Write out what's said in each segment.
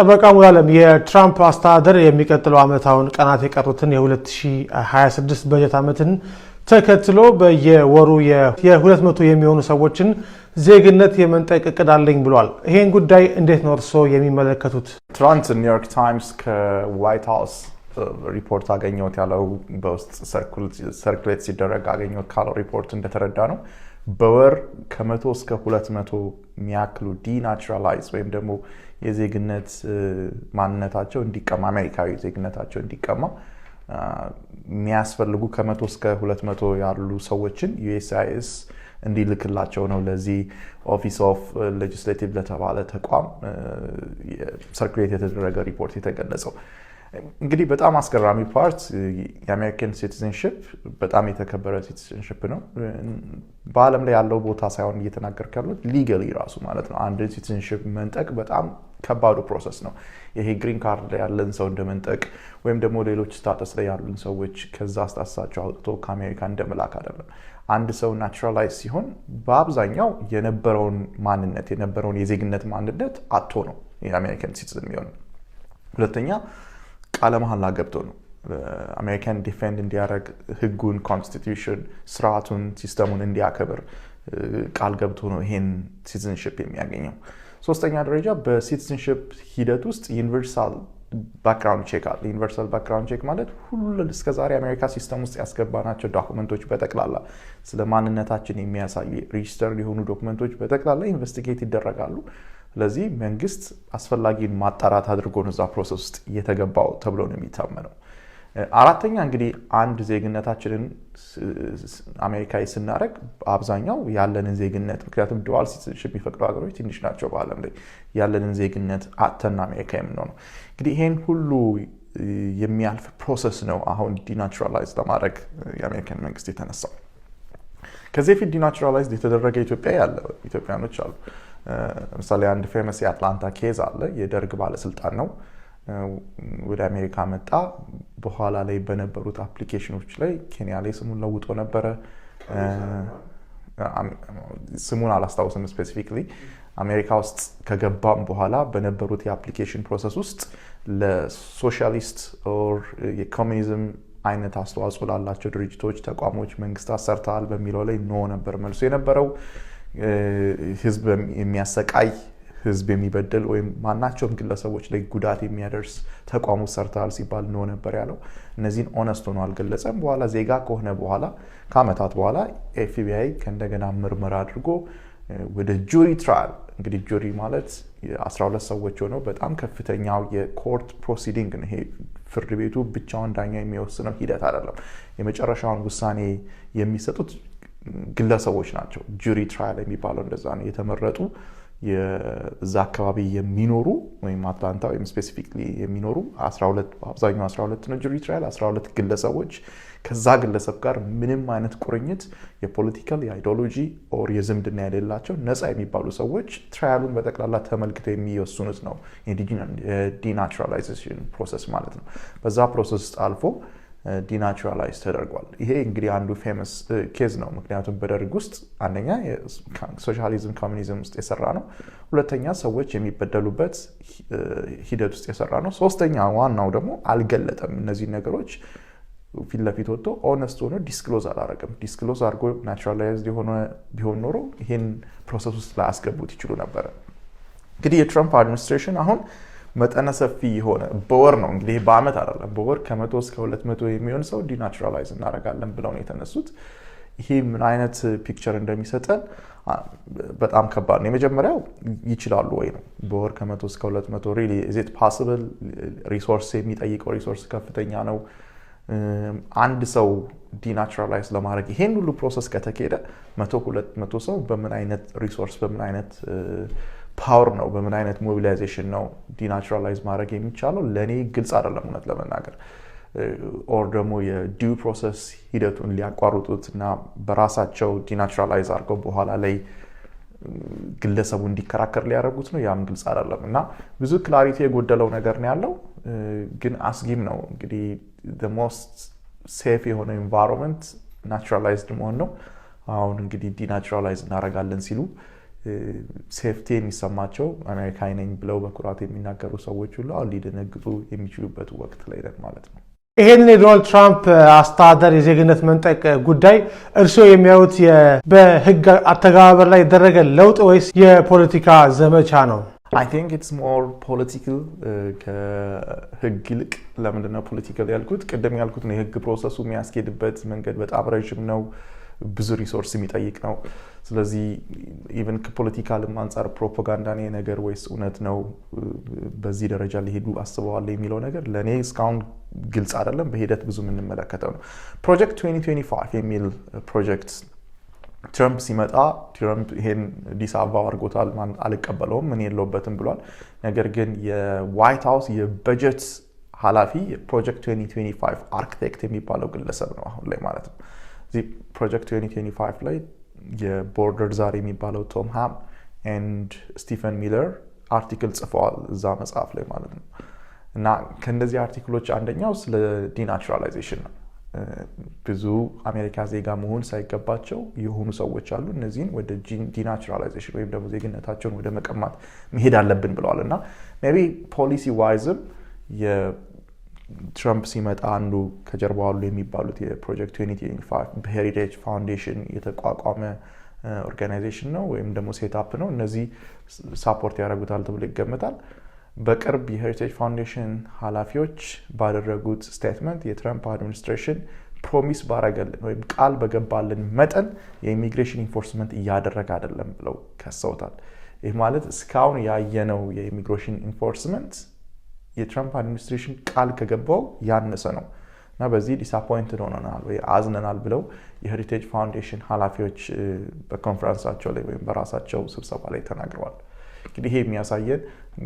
ጠበቃ ሙሉዓለም የትራምፕ አስተዳደር የሚቀጥለው ዓመታውን ቀናት የቀሩትን የ2026 በጀት ዓመትን ተከትሎ በየወሩ የ200 የሚሆኑ ሰዎችን ዜግነት የመንጠቅ እቅድ አለኝ ብሏል። ይሄን ጉዳይ እንዴት ነው እርስዎ የሚመለከቱት? ትናንት ኒውዮርክ ታይምስ ከዋይት ሃውስ ሪፖርት አገኘሁት ያለው በውስጥ ሰርኩሌት ሲደረግ አገኘሁት ካለው ሪፖርት እንደተረዳ ነው በወር ከ100 እስከ 200 የሚያክሉ ዲናቹራላይዝ ወይም ደግሞ የዜግነት ማንነታቸው እንዲቀማ አሜሪካዊ ዜግነታቸው እንዲቀማ የሚያስፈልጉ ከ100 እስከ 200 ያሉ ሰዎችን USCIS እንዲልክላቸው ነው ለዚህ ኦፊስ ኦፍ ሌጂስሌቲቭ ለተባለ ተቋም ሰርኩሌት የተደረገ ሪፖርት የተገለጸው። እንግዲህ በጣም አስገራሚ ፓርት የአሜሪካን ሲቲዝንሺፕ በጣም የተከበረ ሲቲዝንሺፕ ነው። በዓለም ላይ ያለው ቦታ ሳይሆን እየተናገርኩ ያለሁት ሊጋሊ ራሱ ማለት ነው። አንድ ሲቲዝንሺፕ መንጠቅ በጣም ከባዱ ፕሮሰስ ነው። ይሄ ግሪን ካርድ ላይ ያለን ሰው እንደመንጠቅ ወይም ደግሞ ሌሎች ስታተስ ላይ ያሉን ሰዎች ከዛ ስታተሳቸው አውጥቶ ከአሜሪካ እንደመላክ አይደለም። አንድ ሰው ናቹራላይዝ ሲሆን በአብዛኛው የነበረውን ማንነት የነበረውን የዜግነት ማንነት አጥቶ ነው የአሜሪካን ሲቲዝን የሚሆነው። ሁለተኛ ቃለ መሐላ ገብቶ ነው አሜሪካን ዲፌንድ እንዲያደርግ ህጉን፣ ኮንስቲትዩሽን፣ ስርዓቱን፣ ሲስተሙን እንዲያከብር ቃል ገብቶ ነው ይሄን ሲቲዝንሺፕ የሚያገኘው። ሶስተኛ ደረጃ በሲቲዝንሺፕ ሂደት ውስጥ ዩኒቨርሳል ባክግራውንድ ቼክ አለ። ዩኒቨርሳል ባክግራውንድ ቼክ ማለት ሁሉ እስከዛሬ አሜሪካ ሲስተም ውስጥ ያስገባናቸው ዶክመንቶች በጠቅላላ ስለ ማንነታችን የሚያሳዩ ሬጂስተር የሆኑ ዶክመንቶች በጠቅላላ ኢንቨስቲጌት ይደረጋሉ። ስለዚህ መንግስት አስፈላጊውን ማጣራት አድርጎ ነው እዛ ፕሮሰስ ውስጥ እየተገባው ተብሎ ነው የሚታመነው። አራተኛ እንግዲህ አንድ ዜግነታችንን አሜሪካዊ ስናደርግ አብዛኛው ያለንን ዜግነት ምክንያቱም ዱዋል ሲቲዝንሺፕ የሚፈቅዱ ሀገሮች ትንሽ ናቸው በዓለም ላይ ያለንን ዜግነት አጥተን አሜሪካ የምንሆነው። እንግዲህ ይሄን ሁሉ የሚያልፍ ፕሮሰስ ነው አሁን ዲናቹራላይዝ ለማድረግ የአሜሪካን መንግስት የተነሳው። ከዚህ በፊት ዲናቹራላይዝ የተደረገ ኢትዮጵያ ያለ ኢትዮጵያኖች አሉ። ለምሳሌ አንድ ፌመስ የአትላንታ ኬዝ አለ። የደርግ ባለስልጣን ነው ወደ አሜሪካ መጣ። በኋላ ላይ በነበሩት አፕሊኬሽኖች ላይ ኬንያ ላይ ስሙን ለውጦ ነበረ። ስሙን አላስታውስም ስፔሲፊክሊ። አሜሪካ ውስጥ ከገባም በኋላ በነበሩት የአፕሊኬሽን ፕሮሰስ ውስጥ ለሶሻሊስት ኦር የኮሚኒዝም አይነት አስተዋጽኦ ላላቸው ድርጅቶች፣ ተቋሞች፣ መንግስታት ሰርተዋል በሚለው ላይ ኖ ነበር መልሶ የነበረው። ህዝብ የሚያሰቃይ ህዝብ የሚበደል ወይም ማናቸውም ግለሰቦች ላይ ጉዳት የሚያደርስ ተቋሙ ሰርተዋል ሲባል ነው ነበር ያለው። እነዚህን ኦነስት ሆኖ አልገለጸም። በኋላ ዜጋ ከሆነ በኋላ ከአመታት በኋላ FBI ከእንደገና ምርመራ አድርጎ ወደ ጁሪ ትራያል እንግዲህ ጁሪ ማለት 12 ሰዎች ሆነው በጣም ከፍተኛው የኮርት ፕሮሲዲንግ ነው። ይሄ ፍርድ ቤቱ ብቻውን ዳኛ የሚወስነው ሂደት አይደለም። የመጨረሻውን ውሳኔ የሚሰጡት ግለሰቦች ናቸው። ጁሪ ትራያል የሚባለው እንደዛ ነው። የተመረጡ የዛ አካባቢ የሚኖሩ ወይም አትላንታ ወይም ስፔሲፊክሊ የሚኖሩ 12 አብዛኛው 12 ነው ጁሪ ትራያል 12 ግለሰቦች ከዛ ግለሰብ ጋር ምንም አይነት ቁርኝት የፖለቲካል የአይዲዮሎጂ ኦር የዝምድና የሌላቸው ነፃ የሚባሉ ሰዎች ትራያሉን በጠቅላላ ተመልክተው የሚወስኑት ነው የዲናቹራላይዜሽን ፕሮሰስ ማለት ነው። በዛ ፕሮሰስ ውስጥ አልፎ ዲናቹራላይዝ ተደርጓል። ይሄ እንግዲህ አንዱ ፌመስ ኬዝ ነው። ምክንያቱም በደርግ ውስጥ አንደኛ ሶሻሊዝም ኮሚኒዝም ውስጥ የሰራ ነው። ሁለተኛ ሰዎች የሚበደሉበት ሂደት ውስጥ የሰራ ነው። ሶስተኛ ዋናው ደግሞ አልገለጠም። እነዚህ ነገሮች ፊት ለፊት ወጥቶ ኦነስት ሆኖ ዲስክሎዝ አላረገም። ዲስክሎዝ አድርጎ ናቹራላይዝድ ቢሆን ኖሮ ይሄን ፕሮሰስ ውስጥ ላያስገቡት ይችሉ ነበረ። እንግዲህ የትራምፕ አድሚኒስትሬሽን አሁን መጠነ ሰፊ የሆነ በወር ነው እንግዲህ በአመት አይደለም፣ በወር ከ100 እስከ 200 የሚሆን ሰው ዲናቹራላይዝ እናደርጋለን ብለው ነው የተነሱት። ይሄ ምን አይነት ፒክቸር እንደሚሰጠን በጣም ከባድ ነው። የመጀመሪያው ይችላሉ ወይ ነው። በወር ከ100 እስከ 200 ሪሊ ኢዝ ኢት ፖሲብል? ሪሶርስ የሚጠይቀው ሪሶርስ ከፍተኛ ነው። አንድ ሰው ዲናቹራላይዝ ለማድረግ ይሄን ሁሉ ፕሮሰስ ከተካሄደ 100-200 ሰው በምን አይነት ሪሶርስ በምን አይነት ፓወር ነው በምን አይነት ሞቢላይዜሽን ነው ዲናቹራላይዝ ማድረግ የሚቻለው? ለኔ ግልጽ አይደለም እውነት ለመናገር። ኦር ደግሞ የዲው ፕሮሰስ ሂደቱን ሊያቋርጡት እና በራሳቸው ዲናቹራላይዝ አድርገው በኋላ ላይ ግለሰቡ እንዲከራከር ሊያደርጉት ነው። ያም ግልጽ አይደለም እና ብዙ ክላሪቲ የጎደለው ነገር ነው ያለው። ግን አስጊም ነው እንግዲህ the most safe የሆነ ኢንቫይሮንመንት ናቹራላይዝድ መሆን ነው። አሁን እንግዲህ ዲናቹራላይዝ እናደርጋለን ሲሉ ሴፍቲ የሚሰማቸው አሜሪካዊ ነኝ ብለው በኩራት የሚናገሩ ሰዎች ሁሉ አሁን ሊደነግጡ የሚችሉበት ወቅት ላይ ነን ማለት ነው። ይህንን የዶናልድ ትራምፕ አስተዳደር የዜግነት መንጠቅ ጉዳይ እርስዎ የሚያዩት በህግ አተገባበር ላይ የደረገ ለውጥ ወይስ የፖለቲካ ዘመቻ ነው? I think it's more political ከህግ ይልቅ። ለምንድነው ፖለቲካል ያልኩት? ቅድም ያልኩት ነው። የህግ ፕሮሰሱ የሚያስኬድበት መንገድ በጣም ረጅም ነው፣ ብዙ ሪሶርስ የሚጠይቅ ነው። ስለዚህ ኢቨን ከፖለቲካልም አንጻር ፕሮፓጋንዳ ነው ነገር ወይስ እውነት ነው፣ በዚህ ደረጃ ሊሄዱ አስበዋል የሚለው ነገር ለእኔ እስካሁን ግልጽ አይደለም። በሂደት ብዙ የምንመለከተው ነው። ፕሮጀክት 2025 የሚል ፕሮጀክት ትራምፕ ሲመጣ ትራምፕ ይሄን አዲስ አበባ አድርጎታል፣ አልቀበለውም፣ ምን የለውበትም ብሏል። ነገር ግን የዋይት ሃውስ የበጀት ኃላፊ የፕሮጀክት 2025 አርክቴክት የሚባለው ግለሰብ ነው አሁን ላይ ማለት ነው። እዚህ ፕሮጀክት 2025 ላይ የቦርደር ዛር የሚባለው ቶም ሃም ኤንድ ስቲፈን ሚለር አርቲክል ጽፈዋል እዛ መጽሐፍ ላይ ማለት ነው። እና ከእነዚህ አርቲክሎች አንደኛው ስለ ዲናቹራላይዜሽን ነው። ብዙ አሜሪካ ዜጋ መሆን ሳይገባቸው የሆኑ ሰዎች አሉ። እነዚህን ወደ ዲናቹራላይዜሽን ወይም ደግሞ ዜግነታቸውን ወደ መቀማት መሄድ አለብን ብለዋል። እና ሜይ ቢ ፖሊሲ ዋይዝም የትራምፕ ሲመጣ አንዱ ከጀርባው አሉ የሚባሉት የፕሮጀክት 2025 በሄሪቴጅ ፋውንዴሽን የተቋቋመ ኦርጋናይዜሽን ነው ወይም ደግሞ ሴትአፕ ነው። እነዚህ ሳፖርት ያደርጉታል ተብሎ ይገመታል። በቅርብ የሄሪቴጅ ፋውንዴሽን ኃላፊዎች ባደረጉት ስቴትመንት የትራምፕ አድሚኒስትሬሽን ፕሮሚስ ባረገልን ወይም ቃል በገባልን መጠን የኢሚግሬሽን ኢንፎርስመንት እያደረገ አይደለም ብለው ከሰውታል። ይህ ማለት እስካሁን ያየነው የኢሚግሬሽን ኢንፎርስመንት የትራምፕ አድሚኒስትሬሽን ቃል ከገባው ያነሰ ነው እና በዚህ ዲስአፖይንትድ ሆነናል ወይ አዝነናል ብለው የሄሪቴጅ ፋውንዴሽን ኃላፊዎች በኮንፈረንሳቸው ላይ ወይም በራሳቸው ስብሰባ ላይ ተናግረዋል። እንግዲህ ይሄ የሚያሳየን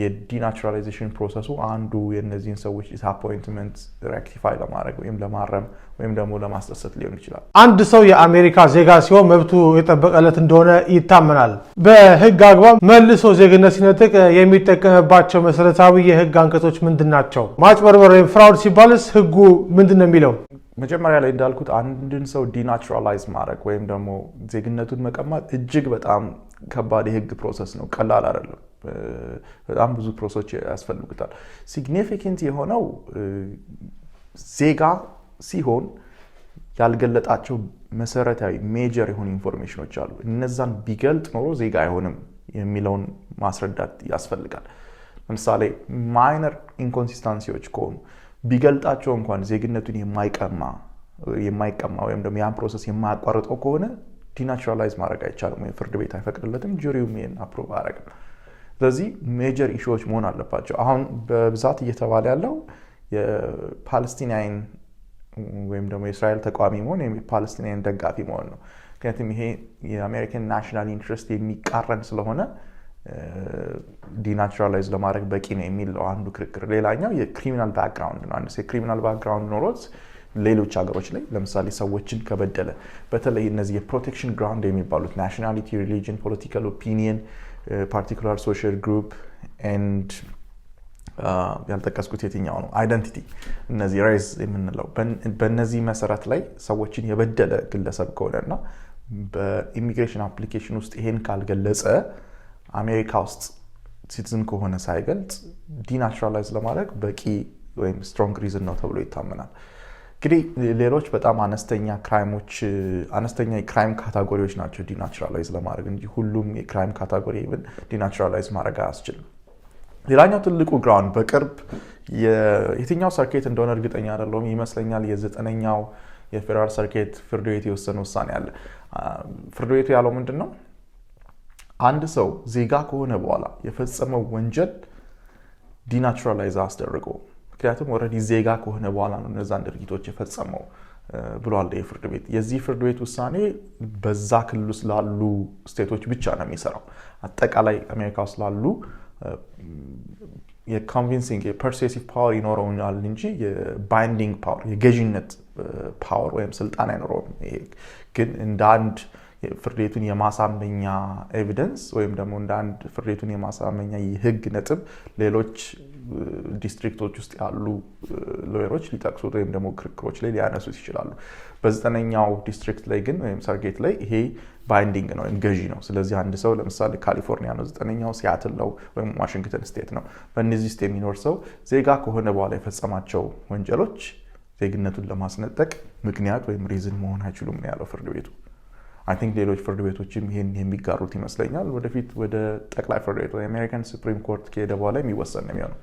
የዲናቹራላይዜሽን ፕሮሰሱ አንዱ የእነዚህን ሰዎች ዲስአፖይንትመንት ሬክቲፋይ ለማድረግ ወይም ለማረም ወይም ደግሞ ለማስደሰት ሊሆን ይችላል። አንድ ሰው የአሜሪካ ዜጋ ሲሆን መብቱ የጠበቀለት እንደሆነ ይታመናል። በህግ አግባብ መልሶ ዜግነት ሲነጥቅ የሚጠቀምባቸው መሰረታዊ የህግ አንቀጾች ምንድን ናቸው? ማጭበርበር ወይም ፍራውድ ሲባልስ ህጉ ምንድን ነው የሚለው? መጀመሪያ ላይ እንዳልኩት አንድን ሰው ዲናቹራላይዝ ማድረግ ወይም ደግሞ ዜግነቱን መቀማት እጅግ በጣም ከባድ የህግ ፕሮሰስ ነው። ቀላል አይደለም። በጣም ብዙ ፕሮሰሶች ያስፈልጉታል። ሲግኒፊካንት የሆነው ዜጋ ሲሆን ያልገለጣቸው መሰረታዊ ሜጀር የሆኑ ኢንፎርሜሽኖች አሉ። እነዛን ቢገልጥ ኖሮ ዜጋ አይሆንም የሚለውን ማስረዳት ያስፈልጋል። ለምሳሌ ማይነር ኢንኮንሲስታንሲዎች ከሆኑ ቢገልጣቸው እንኳን ዜግነቱን የማይቀማ ወይም ደግሞ ያን ፕሮሰስ የማያቋርጠው ከሆነ ዲናቹራላይዝ ማድረግ አይቻልም ወይም ፍርድ ቤት አይፈቅድለትም፣ ጁሪውም ይሄን አፕሩቭ አያደርግም። ስለዚህ ሜጀር ኢሹዎች መሆን አለባቸው። አሁን በብዛት እየተባለ ያለው የፓለስቲናይን ወይም ደግሞ የእስራኤል ተቃዋሚ መሆን ወይም የፓለስቲናይን ደጋፊ መሆን ነው። ምክንያቱም ይሄ የአሜሪካን ናሽናል ኢንትረስት የሚቃረን ስለሆነ ዲናቹራላይዝ ለማድረግ በቂ ነው የሚል አንዱ ክርክር። ሌላኛው የክሪሚናል ባክግራውንድ ነው። አንድ የክሪሚናል ባክግራውንድ ኖሮት ሌሎች ሀገሮች ላይ ለምሳሌ ሰዎችን ከበደለ በተለይ እነዚህ የፕሮቴክሽን ግራውንድ የሚባሉት ናሽናሊቲ፣ ሪሊጅን፣ ፖለቲካል ኦፒኒየን፣ ፓርቲኩላር ሶሻል ግሩፕ ኤንድ ያልጠቀስኩት የትኛው ነው አይደንቲቲ፣ እነዚህ ሬዝ የምንለው በእነዚህ መሰረት ላይ ሰዎችን የበደለ ግለሰብ ከሆነና በኢሚግሬሽን አፕሊኬሽን ውስጥ ይሄን ካልገለጸ አሜሪካ ውስጥ ሲቲዝን ከሆነ ሳይገልጽ ዲናቹራላይዝ ለማድረግ በቂ ወይም ስትሮንግ ሪዝን ነው ተብሎ ይታመናል። እንግዲህ ሌሎች በጣም አነስተኛ የክራይም ካታጎሪዎች ናቸው ዲናቹራላይዝ ለማድረግ እንጂ ሁሉም የክራይም ካታጎሪ ኢቭን ዲናቹራላይዝ ማድረግ አያስችልም። ሌላኛው ትልቁ ግራውንድ በቅርብ የትኛው ሰርኬት እንደሆነ እርግጠኛ አይደለሁም፣ ይመስለኛል የ9ኛው የፌደራል ሰርኬት ፍርድ ቤት የወሰነ ውሳኔ አለ። ፍርድ ቤቱ ያለው ምንድን ነው? አንድ ሰው ዜጋ ከሆነ በኋላ የፈጸመው ወንጀል ዲናቹራላይዝ አስደርገው፣ ምክንያቱም ኦልሬዲ ዜጋ ከሆነ በኋላ ነው እነዛን ድርጊቶች የፈጸመው ብሏል የፍርድ ቤት። የዚህ ፍርድ ቤት ውሳኔ በዛ ክልል ውስጥ ላሉ ስቴቶች ብቻ ነው የሚሰራው። አጠቃላይ አሜሪካ ውስጥ ላሉ የኮንቪንሲንግ የፐርሱሲቭ ፓወር ይኖረውናል እንጂ የባይንዲንግ ፓወር የገዥነት ፓወር ወይም ስልጣን አይኖረውም። ግን እንደ አንድ ፍርድ ቤቱን የማሳመኛ ኤቪደንስ ወይም ደግሞ እንደ አንድ ፍርድ ቤቱን የማሳመኛ የህግ ነጥብ ሌሎች ዲስትሪክቶች ውስጥ ያሉ ሎየሮች ሊጠቅሱት ወይም ደግሞ ክርክሮች ላይ ሊያነሱት ይችላሉ። በ9ኛው ዲስትሪክት ላይ ግን ወይም ሰርጌት ላይ ይሄ ባይንዲንግ ነው ወይም ገዢ ነው። ስለዚህ አንድ ሰው ለምሳሌ ካሊፎርኒያ ነው 9ኛው፣ ሲያትል ነው ወይም ዋሽንግተን ስቴት ነው። በእነዚህ ውስጥ የሚኖር ሰው ዜጋ ከሆነ በኋላ የፈጸማቸው ወንጀሎች ዜግነቱን ለማስነጠቅ ምክንያት ወይም ሪዝን መሆን አይችሉም ነው ያለው ፍርድ ቤቱ። አይ ቲንክ ሌሎች ፍርድ ቤቶችም ይሄን የሚጋሩት ይመስለኛል። ወደፊት ወደ ጠቅላይ ፍርድ ቤት ወይ አሜሪካን ሱፕሪም ኮርት ከሄደ በኋላ የሚወሰን ነው የሚሆነው።